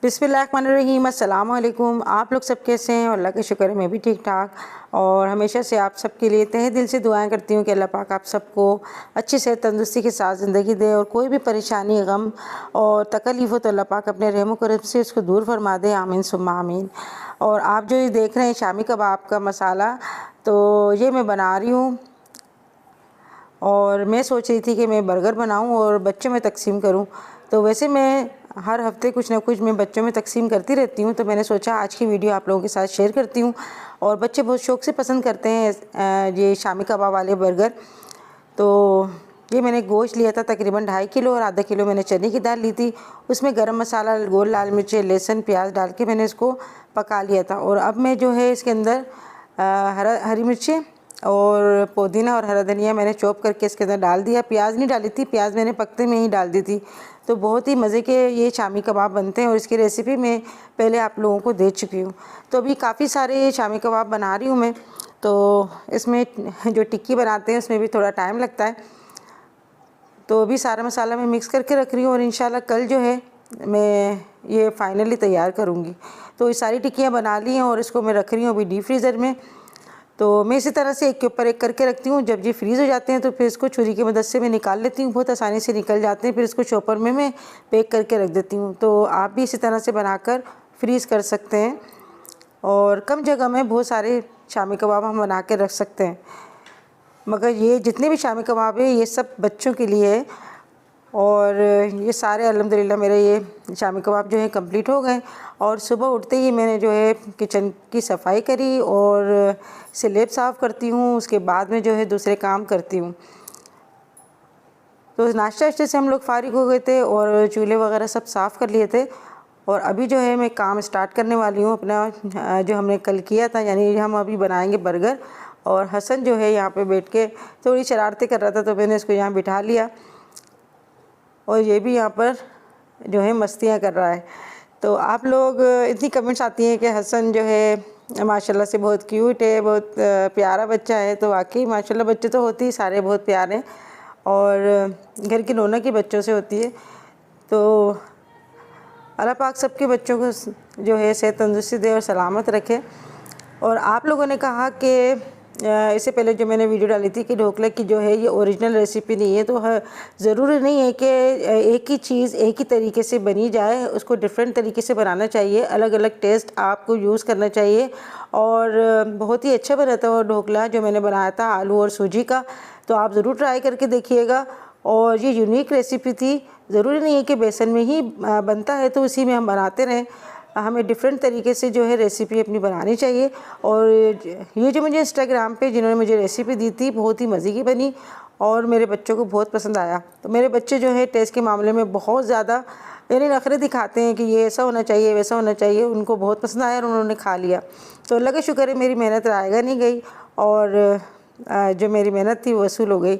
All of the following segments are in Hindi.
बिस्मिल्लाहिर्रहमानिर्रहीम, अस्सलाम वालेकुम। आप लोग सब कैसे हैं? अल्लाह का शुक्र है मैं भी ठीक ठाक। और हमेशा से आप सबके लिए तहे दिल से दुआएं करती हूँ कि अल्लाह पाक आप सबको अच्छी सेहत तंदुरुस्ती के साथ ज़िंदगी दे, और कोई भी परेशानी, गम और तकलीफ़ हो तो अल्लाह पाक अपने रहम करम से उसको दूर फरमा दे। आमीन सुम्मा आमीन। और आप जो ये देख रहे हैं शामी कबाब का मसाला, तो ये मैं बना रही हूँ। और मैं सोच रही थी कि मैं बर्गर बनाऊं और बच्चों में तकसीम करूं। तो वैसे मैं हर हफ्ते कुछ ना कुछ मैं बच्चों में तकसीम करती रहती हूं, तो मैंने सोचा आज की वीडियो आप लोगों के साथ शेयर करती हूं। और बच्चे बहुत शौक़ से पसंद करते हैं ये शामी कबाब वाले बर्गर। तो ये मैंने गोश्त लिया था तकरीबन 2.5 किलो, और आधा किलो मैंने चने की दाल ली थी। उसमें गरम मसाला, गोल लाल मिर्च, लहसुन, प्याज डाल के मैंने इसको पका लिया था। और अब मैं जो है इसके अंदर हरी मिर्चें और पुदीना और हरा धनिया मैंने चॉप करके इसके अंदर डाल दिया। प्याज नहीं डाली थी, प्याज मैंने पकते में ही डाल दी थी। तो बहुत ही मज़े के ये शामी कबाब बनते हैं, और इसकी रेसिपी मैं पहले आप लोगों को दे चुकी हूँ। तो अभी काफ़ी सारे शामी कबाब बना रही हूँ मैं। तो इसमें जो टिक्की बनाते हैं उसमें भी थोड़ा टाइम लगता है। तो अभी सारा मसाला मैं मिक्स करके रख रही हूँ, और इंशाल्लाह कल जो है मैं ये फाइनली तैयार करूँगी। तो ये सारी टिक्कियाँ बना ली हैं और इसको मैं रख रही हूँ अभी डीप फ्रीज़र में। तो मैं इसी तरह से एक के ऊपर एक करके रखती हूँ। जब ये फ्रीज़ हो जाते हैं तो फिर इसको छुरी की मदद से मैं निकाल लेती हूँ, बहुत आसानी से निकल जाते हैं। फिर इसको चॉपर में मैं पैक करके रख देती हूँ। तो आप भी इसी तरह से बनाकर फ्रीज़ कर सकते हैं, और कम जगह में बहुत सारे शामी कबाब हम बना के रख सकते हैं। मगर ये जितने भी शामी कबाब है ये सब बच्चों के लिए है। और ये सारे अल्हम्दुलिल्लाह मेरे ये शामी कबाब जो है कंप्लीट हो गए। और सुबह उठते ही मैंने जो है किचन की सफाई करी और स्लैब साफ़ करती हूँ, उसके बाद में जो है दूसरे काम करती हूँ। तो नाश्ता से हम लोग फ़ारिग हो गए थे और चूल्हे वगैरह सब साफ़ कर लिए थे। और अभी जो है मैं काम स्टार्ट करने वाली हूँ अपना, जो हमने कल किया था, यानी हम अभी बनाएंगे बर्गर। और हसन जो है यहाँ पे बैठ के थोड़ी शरारतें कर रहा था, तो मैंने इसको यहाँ बिठा लिया, और ये भी यहाँ पर जो है मस्तियाँ कर रहा है। तो आप लोग इतनी कमेंट्स आती हैं कि हसन जो है माशाल्लाह से बहुत क्यूट है, बहुत प्यारा बच्चा है। तो वाकई माशाल्लाह बच्चे तो होते ही सारे बहुत प्यारे हैं, और घर की रौनक ही बच्चों से होती है। तो अल्लाह पाक सबके बच्चों को जो है सेहत तंदुरुस्ती दे और सलामत रखे। और आप लोगों ने कहा कि इससे पहले जो मैंने वीडियो डाली थी कि ढोकले की जो है ये ओरिजिनल रेसिपी नहीं है। तो ज़रूरी नहीं है कि एक ही चीज़ एक ही तरीके से बनी जाए, उसको डिफरेंट तरीके से बनाना चाहिए, अलग अलग टेस्ट आपको यूज़ करना चाहिए। और बहुत ही अच्छा बना था वो ढोकला जो मैंने बनाया था आलू और सूजी का। तो आप ज़रूर ट्राई करके देखिएगा। और ये यूनिक रेसिपी थी, ज़रूरी नहीं है कि बेसन में ही बनता है तो उसी में हम बनाते रहें। हमें डिफरेंट तरीके से जो है रेसिपी अपनी बनानी चाहिए। और ये जो मुझे इंस्टाग्राम पे जिन्होंने मुझे रेसिपी दी थी बहुत ही मज़े की बनी, और मेरे बच्चों को बहुत पसंद आया। तो मेरे बच्चे जो है टेस्ट के मामले में बहुत ज़्यादा यानी नखरे दिखाते हैं कि ये ऐसा होना चाहिए, वैसा होना चाहिए। उनको बहुत पसंद आया और उन्होंने खा लिया। तो अल्लाह का शुक्र है मेरी मेहनत रायगा नहीं गई, और जो मेरी मेहनत थी वसूल हो गई।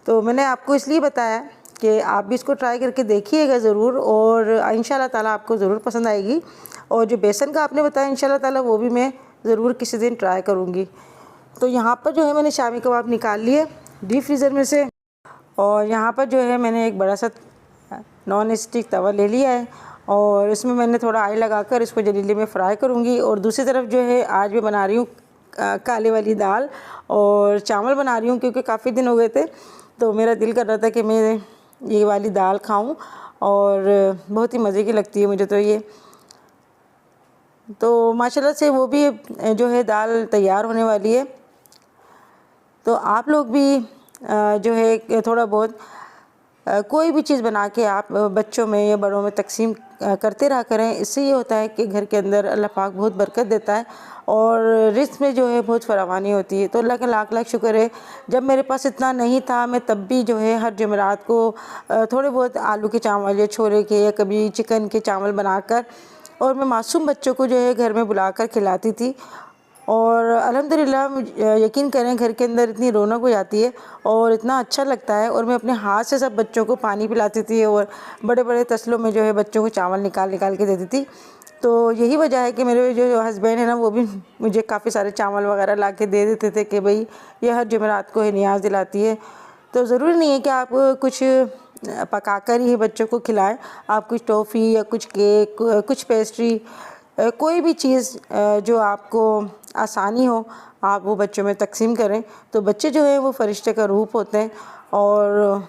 तो मैंने आपको इसलिए बताया कि आप भी इसको ट्राई करके देखिएगा ज़रूर, और इंशाल्लाह ताला आपको ज़रूर पसंद आएगी। और जो बेसन का आपने बताया इंशाल्लाह ताला वो भी मैं ज़रूर किसी दिन ट्राई करूँगी। तो यहाँ पर जो है मैंने शामी कबाब निकाल लिए डीप फ्रीज़र में से, और यहाँ पर जो है मैंने एक बड़ा सा नॉन स्टिक तवा ले लिया है, और इसमें मैंने थोड़ा ऑयल लगाकर इसको जलीले में फ्राई करूँगी। और दूसरी तरफ जो है आज मैं बना रही हूँ काले वाली दाल और चावल बना रही हूँ, क्योंकि काफ़ी दिन हो गए थे तो मेरा दिल कर रहा था कि मैं ये वाली दाल खाऊं, और बहुत ही मज़े की लगती है मुझे तो ये। तो माशाल्लाह से वो भी जो है दाल तैयार होने वाली है। तो आप लोग भी जो है थोड़ा बहुत कोई भी चीज़ बना के आप बच्चों में या बड़ों में तकसीम करते रहा करें। इससे ये होता है कि घर के अंदर अल्लाह पाक बहुत बरकत देता है, और रिज़्क़ में जो है बहुत फरावानी होती है। तो अल्लाह का लाख लाख शुक्र है, जब मेरे पास इतना नहीं था मैं तब भी जो है हर जुमेरात को थोड़े बहुत आलू के चावल या छोले के या कभी चिकन के चावल बनाकर, और मैं मासूम बच्चों को जो है घर में बुलाकर खिलाती थी। और अल्हम्दुलिल्लाह यकीन करें घर के अंदर इतनी रौनक हो जाती है और इतना अच्छा लगता है। और मैं अपने हाथ से सब बच्चों को पानी पिलाती थी, और बड़े बड़े तसलों में जो है बच्चों को चावल निकाल निकाल के देती थी। तो यही वजह है कि मेरे जो हस्बैंड है ना वो भी मुझे काफ़ी सारे चावल वगैरह ला के दे देते थे कि भाई ये हर जुमेरात को है नियाज़ दिलाती है। तो ज़रूरी नहीं है कि आप कुछ पकाकर ही बच्चों को खिलाएं। आप कुछ टॉफ़ी या कुछ केक, कुछ पेस्ट्री, कोई भी चीज़ जो आपको आसानी हो, आप वो बच्चों में तक़सीम करें। तो बच्चे जो हैं वो फ़रिश्ते का रूप होते हैं, और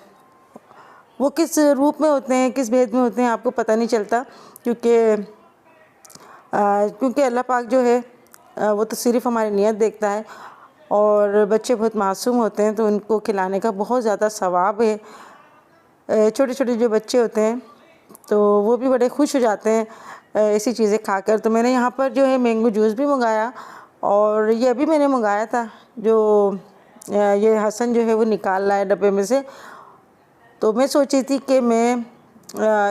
वो किस रूप में होते हैं, किस भेद में होते हैं, आपको पता नहीं चलता, क्योंकि अल्लाह पाक जो है वो तो सिर्फ़ हमारी नीयत देखता है। और बच्चे बहुत मासूम होते हैं, तो उनको खिलाने का बहुत ज़्यादा सवाब है। छोटे छोटे जो बच्चे होते हैं तो वो भी बड़े खुश हो जाते हैं ऐसी चीज़ें खाकर। तो मैंने यहाँ पर जो है मैंगो जूस भी मंगाया, और ये अभी मैंने मंगाया था, जो ये हसन जो है वो निकाल रहा है डब्बे में से। तो मैं सोची थी कि मैं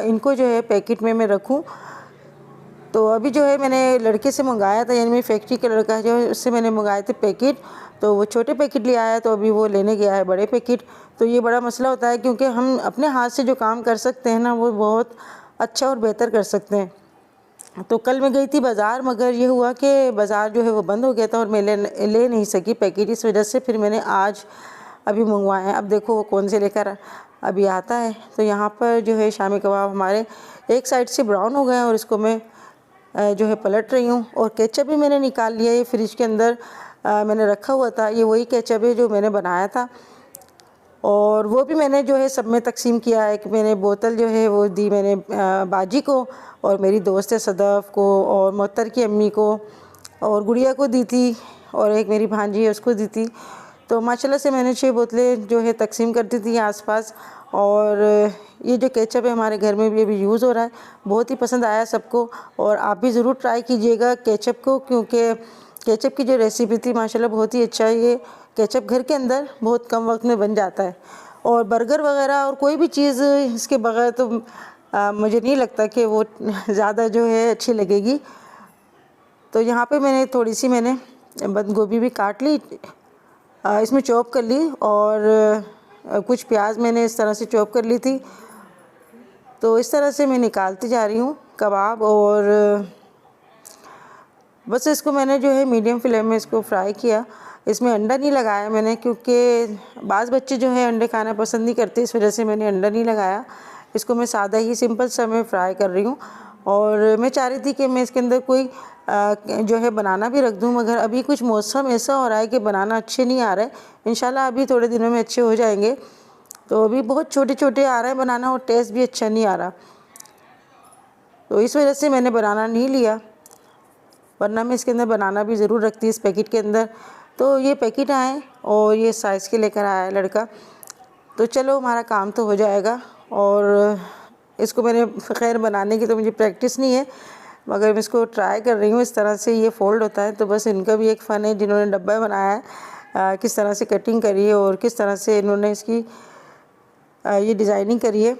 इनको जो है पैकेट में मैं रखूं। तो अभी जो है मैंने लड़के से मंगाया था, यानी मेरी फैक्ट्री का लड़का है जो है, उससे मैंने मंगाए थे पैकेट। तो वो छोटे पैकेट ले आया, तो अभी वो लेने गया है बड़े पैकेट। तो ये बड़ा मसला होता है, क्योंकि हम अपने हाथ से जो काम कर सकते हैं ना, वो बहुत अच्छा और बेहतर कर सकते हैं। तो कल मैं गई थी बाज़ार, मगर ये हुआ कि बाज़ार जो है वो बंद हो गया था और मैं ले नहीं सकी पैकेट। इस वजह से फिर मैंने आज अभी मंगवाए हैं। अब देखो वो कौन से लेकर अभी आता है। तो यहाँ पर जो है शामी कबाब हमारे एक साइड से ब्राउन हो गए हैं, और इसको मैं जो है पलट रही हूँ। और केचप भी मैंने निकाल लिया, ये फ्रिज के अंदर मैंने रखा हुआ था। ये वही केचप है जो मैंने बनाया था, और वो भी मैंने जो है सब में तकसीम किया है। कि मैंने बोतल जो है वो दी मैंने बाजी को, और मेरी दोस्त है सदफ़ को, और मोहत्तर की अम्मी को, और गुड़िया को दी थी, और एक मेरी भांजी है उसको दी थी। तो माशाल्लाह से मैंने 6 बोतलें जो है तकसीम कर दी थी आसपास। और ये जो केचप है हमारे घर में भी अभी यूज़ हो रहा है, बहुत ही पसंद आया सबको। और आप भी ज़रूर ट्राई कीजिएगा केचप को, क्योंकि केचप की जो रेसिपी थी माशाल्लाह बहुत ही अच्छा है। ये केचप घर के अंदर बहुत कम वक्त में बन जाता है। और बर्गर वगैरह और कोई भी चीज़ इसके बगैर तो मुझे नहीं लगता कि वो ज़्यादा जो है अच्छी लगेगी। तो यहाँ पे मैंने थोड़ी सी बंद गोभी भी काट ली, इसमें चॉप कर ली, और कुछ प्याज मैंने इस तरह से चॉप कर ली थी। तो इस तरह से मैं निकालती जा रही हूँ कबाब, और बस इसको मैंने जो है मीडियम फ्लेम में इसको फ्राई किया। इसमें अंडा नहीं लगाया मैंने, क्योंकि बाज़ बच्चे जो है अंडे खाना पसंद नहीं करते, इस वजह से मैंने अंडा नहीं लगाया। इसको मैं सादा ही सिंपल सा मैं फ्राई कर रही हूँ। और मैं चाह रही थी कि मैं इसके अंदर कोई जो है बनाना भी रख दूँ, मगर अभी कुछ मौसम ऐसा हो रहा है कि बनाना अच्छे नहीं आ रहा है। इंशाल्लाह अभी थोड़े दिनों में अच्छे हो जाएंगे। तो अभी बहुत छोटे छोटे आ रहे हैं बनाना, और टेस्ट भी अच्छा नहीं आ रहा, तो इस वजह से मैंने बनाना नहीं लिया, वरना मैं इसके अंदर बनाना भी ज़रूर रखती इस पैकेट के अंदर। तो ये पैकेट आए, और ये साइज़ के लेकर आया लड़का। तो चलो हमारा काम तो हो जाएगा। और इसको मैंने खैर बनाने की तो मुझे प्रैक्टिस नहीं है, मगर मैं इसको ट्राई कर रही हूँ। इस तरह से ये फ़ोल्ड होता है, तो बस इनका भी एक फ़न है जिन्होंने डब्बा बनाया है, किस तरह से कटिंग करी है और किस तरह से इन्होंने इसकी ये डिज़ाइनिंग करी है।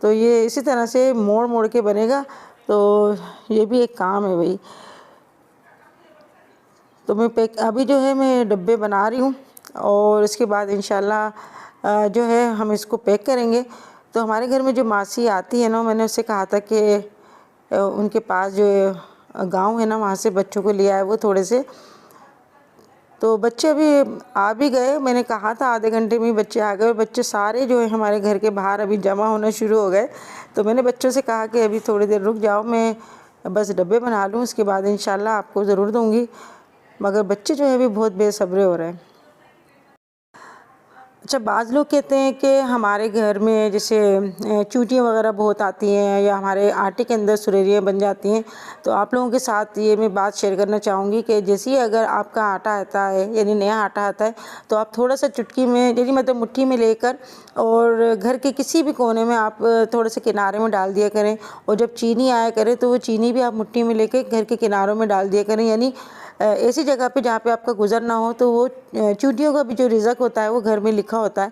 तो ये इसी तरह से मोड़ मोड़ के बनेगा, तो ये भी एक काम है भाई। तो मैं अभी जो है मैं डब्बे बना रही हूँ, और इसके बाद इंशाल्लाह जो है हम इसको पैक करेंगे। तो हमारे घर में जो मासी आती है ना, मैंने उससे कहा था कि उनके पास जो गांव है ना, वहाँ से बच्चों को लिया है वो थोड़े से। तो बच्चे अभी आ भी गए, मैंने कहा था आधे घंटे में बच्चे आ गए। बच्चे सारे जो है हमारे घर के बाहर अभी जमा होना शुरू हो गए। तो मैंने बच्चों से कहा कि अभी थोड़ी देर रुक जाओ, मैं बस डब्बे बना लूँ, उसके बाद इंशाल्लाह आपको ज़रूर दूँगी। मगर बच्चे जो है अभी बहुत बेसब्रे हो रहे हैं। अच्छा, बाज़ लोग कहते हैं कि हमारे घर में जैसे चूटियाँ वगैरह बहुत आती हैं, या हमारे आटे के अंदर सुरैरियाँ बन जाती हैं। तो आप लोगों के साथ ये मैं बात शेयर करना चाहूँगी कि जैसे ही अगर आपका आटा आता है, यानी नया आटा आता है, तो आप थोड़ा सा चुटकी में, यानी मतलब मुट्ठी में लेकर, और घर के किसी भी कोने में आप थोड़े से किनारे में डाल दिया करें। और जब चीनी आया करे, तो वो चीनी भी आप मुट्ठी में लेकर घर के किनारों में डाल दिया करें, यानी ऐसी जगह पे जहाँ पे आपका गुज़र ना हो। तो वो चूटियों का भी जो रिज़्क होता है वो घर में लिखा होता है,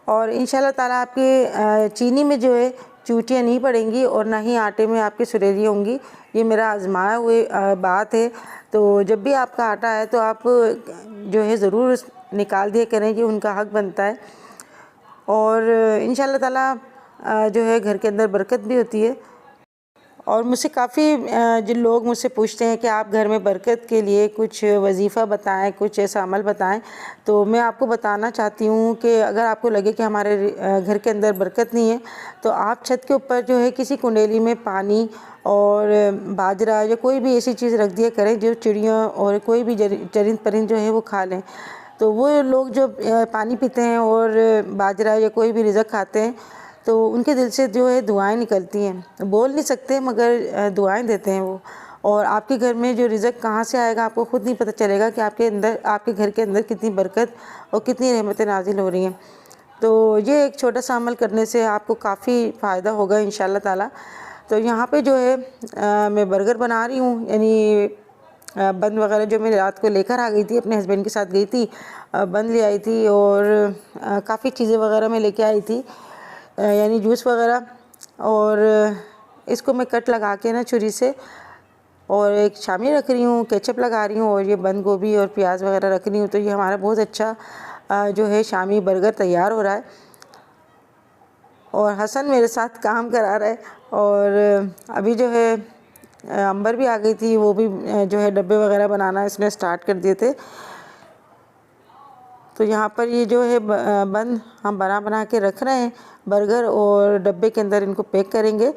और इंशाल्लाह ताला आपके चीनी में जो है चूटियाँ नहीं पड़ेंगी, और ना ही आटे में आपकी सुरैरियाँ होंगी। ये मेरा आजमाया हुए बात है। तो जब भी आपका आटा है, तो आप जो है ज़रूर निकाल दिया करें, कि उनका हक़ बनता है। और इंशाल्लाह ताला जो है घर के अंदर बरकत भी होती है। और मुझसे काफ़ी जिन लोग मुझसे पूछते हैं कि आप घर में बरकत के लिए कुछ वजीफ़ा बताएं, कुछ ऐसा अमल बताएं, तो मैं आपको बताना चाहती हूँ कि अगर आपको लगे कि हमारे घर के अंदर बरकत नहीं है, तो आप छत के ऊपर जो है किसी कुंडेली में पानी और बाजरा या कोई भी ऐसी चीज़ रख दिया करें जो चिड़ियाँ और कोई भी चरिंद परिंद जो है वो खा लें। तो वो लोग जो पानी पीते हैं और बाजरा या कोई भी रिज़्क खाते हैं, तो उनके दिल से जो है दुआएं निकलती हैं। बोल नहीं सकते मगर दुआएं देते हैं वो। और आपके घर में जो रिज़्क कहाँ से आएगा आपको ख़ुद नहीं पता चलेगा कि आपके घर के अंदर कितनी बरकत और कितनी रहमतें नाजिल हो रही हैं। तो ये एक छोटा सा अमल करने से आपको काफ़ी फ़ायदा होगा इंशाअल्लाह ताला। तो यहाँ पे जो है मैं बर्गर बना रही हूँ, यानी बंद वगैरह जो मैं रात को लेकर आ गई थी, अपने हस्बैंड के साथ गई थी, बंद ले आई थी और काफ़ी चीज़ें वगैरह मैं लेके आई थी, यानी जूस वगैरह। और इसको मैं कट लगा के ना छुरी से, और एक शामी रख रही हूँ, केचप लगा रही हूँ, और ये बंद गोभी और प्याज वगैरह रख रही हूँ। तो ये हमारा बहुत अच्छा जो है शामी बर्गर तैयार हो रहा है। और हसन मेरे साथ काम करा रहा है। और अभी जो है अंबर भी आ गई थी, वो भी जो है डब्बे वगैरह बनाना इसने स्टार्ट कर दिए थे। तो यहाँ पर ये जो है बंद हम बना के रख रहे हैं बर्गर, और डब्बे के अंदर इनको पैक करेंगे।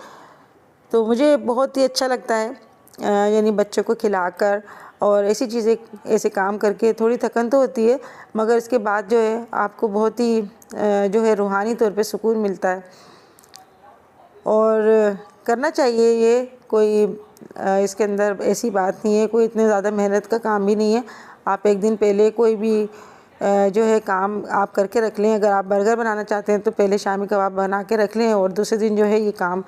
तो मुझे बहुत ही अच्छा लगता है, यानी बच्चों को खिलाकर और ऐसी चीज़ें, ऐसे काम करके थोड़ी थकन तो होती है, मगर इसके बाद जो है आपको बहुत ही जो है रूहानी तौर पे सुकून मिलता है। और करना चाहिए ये, कोई इसके अंदर ऐसी बात नहीं है, कोई इतने ज़्यादा मेहनत का काम भी नहीं है। आप एक दिन पहले कोई भी जो है काम आप करके रख लें। अगर आप बर्गर बनाना चाहते हैं तो पहले शामी कबाब बना के रख लें और दूसरे दिन जो है ये काम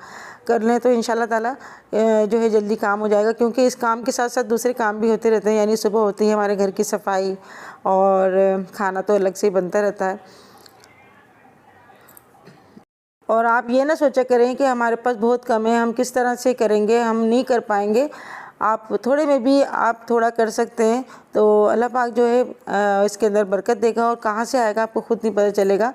कर लें, तो इंशाल्लाह ताला जो है जल्दी काम हो जाएगा। क्योंकि इस काम के साथ साथ दूसरे काम भी होते रहते हैं, यानी सुबह होती है हमारे घर की सफाई, और खाना तो अलग से ही बनता रहता है। और आप ये ना सोचा करें कि हमारे पास बहुत कम है, हम किस तरह से करेंगे, हम नहीं कर पाएंगे। आप थोड़े में भी आप थोड़ा कर सकते हैं, तो अल्लाह पाक जो है इसके अंदर बरकत देगा, और कहाँ से आएगा आपको ख़ुद नहीं पता चलेगा।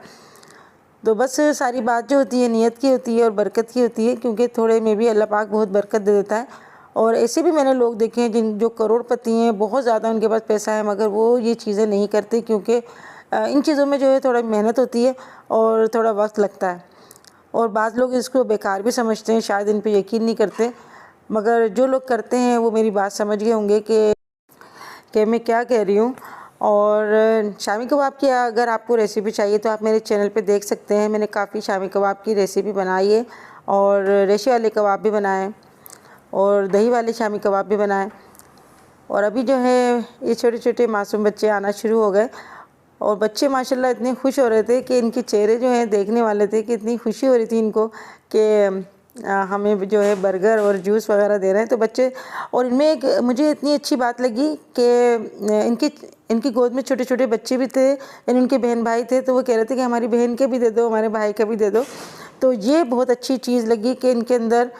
तो बस सारी बात जो होती है नीयत की होती है और बरकत की होती है, क्योंकि थोड़े में भी अल्लाह पाक बहुत बरकत दे देता है। और ऐसे भी मैंने लोग देखे हैं जो करोड़पति हैं, बहुत ज़्यादा उनके पास पैसा है, मगर वो ये चीज़ें नहीं करते, क्योंकि इन चीज़ों में जो है थोड़ा मेहनत होती है और थोड़ा वक्त लगता है। और बाद लोग इसको बेकार भी समझते हैं, शायद इन पे यकीन नहीं करते, मगर जो लोग करते हैं वो मेरी बात समझ गए होंगे कि मैं क्या कह रही हूँ। और शामी कबाब की अगर आपको रेसिपी चाहिए तो आप मेरे चैनल पे देख सकते हैं। मैंने काफ़ी शामी कबाब की रेसिपी बनाई है, और रेशे वाले कबाब भी बनाए, और दही वाले शामी कबाब भी बनाए। और अभी जो है ये छोटे छोटे मासूम बच्चे आना शुरू हो गए, और बच्चे माशाल्लाह इतने खुश हो रहे थे कि इनके चेहरे जो हैं देखने वाले थे कि इतनी खुशी हो रही थी इनको कि हमें जो है बर्गर और जूस वगैरह दे रहे हैं। तो बच्चे, और इनमें एक मुझे इतनी अच्छी बात लगी कि इनकी गोद में छोटे छोटे बच्चे भी थे, यानी उनके बहन भाई थे। तो वो कह रहे थे कि हमारी बहन के भी दे दो, हमारे भाई का भी दे दो। तो ये बहुत अच्छी चीज़ लगी कि इनके अंदर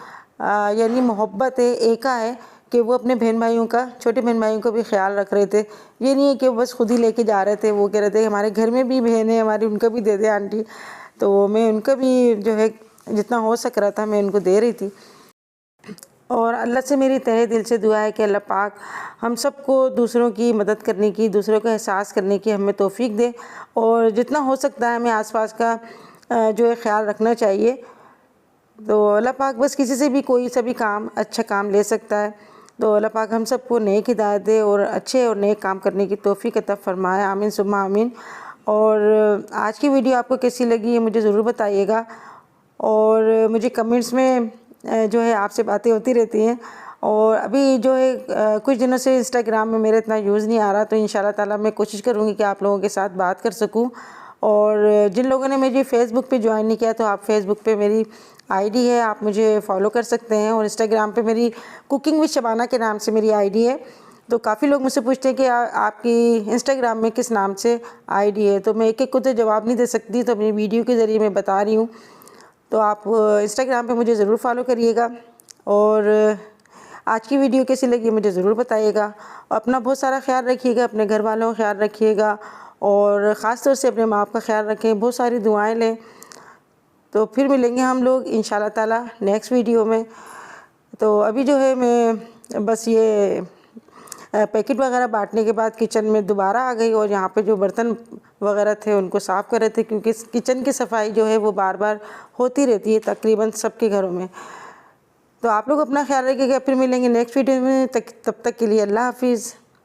यानी मोहब्बत है, एका है, कि वो अपने बहन भाइयों का, छोटे बहन भाइयों का भी ख्याल रख रहे थे। ये नहीं है कि बस खुद ही लेके जा रहे थे। वो कह रहे थे हमारे घर में भी बहन है हमारी, उनका भी दे दे आंटी। तो मैं उनका भी जो है जितना हो सक रहा था मैं उनको दे रही थी। और अल्लाह से मेरी तहे दिल से दुआ है कि अल्लाह पाक हम सबको दूसरों की मदद करने की, दूसरों का एहसास करने की हमें तौफीक दे, और जितना हो सकता है हमें आसपास का जो है ख्याल रखना चाहिए। तो अल्लाह पाक बस किसी से भी कोई सा भी काम, अच्छा काम ले सकता है। तो अल्लाह पाक हम सबको नेक हिदायत दे और अच्छे और नेक काम करने की तौफीक अता फरमाए, आमीन सुम्मा आमीन। और आज की वीडियो आपको कैसी लगी ये मुझे ज़रूर बताइएगा, और मुझे कमेंट्स में जो है आपसे बातें होती रहती हैं। और अभी जो है कुछ दिनों से इंस्टाग्राम में मेरा इतना यूज़ नहीं आ रहा, तो इंशाल्लाह ताला मैं कोशिश करूँगी कि आप लोगों के साथ बात कर सकूँ। और जिन लोगों ने मुझे फ़ेसबुक पे ज्वाइन नहीं किया, तो आप फ़ेसबुक पे मेरी आईडी है, आप मुझे फॉलो कर सकते हैं। और इंस्टाग्राम पे मेरी कुकिंग विद शबाना के नाम से मेरी आईडी है। तो काफ़ी लोग मुझसे पूछते हैं कि आपकी इंस्टाग्राम में किस नाम से आईडी है, तो मैं एक एक को तो जवाब नहीं दे सकती, तो अपनी वीडियो के ज़रिए मैं बता रही हूँ। तो आप इंस्टाग्राम पे मुझे ज़रूर फॉलो करिएगा। और आज की वीडियो कैसी लगी मुझे ज़रूर बताइएगा। अपना बहुत सारा ख्याल रखिएगा, अपने घर वालों का ख्याल रखिएगा, और ख़ास तौर से अपने माँ बाप का ख्याल रखें, बहुत सारी दुआएं लें। तो फिर मिलेंगे हम लोग इंशाल्लाह ताला नेक्स्ट वीडियो में। तो अभी जो है मैं बस ये पैकेट वगैरह बांटने के बाद किचन में दोबारा आ गई और यहाँ पे जो बर्तन वगैरह थे उनको साफ़ कर रहे थे, क्योंकि किचन की सफाई जो है वो बार बार होती रहती है तकरीबन सबके घरों में। तो आप लोग अपना ख्याल रखिएगा, फिर मिलेंगे नेक्स्ट वीडियो में। तब तक के लिए अल्लाह हाफिज़।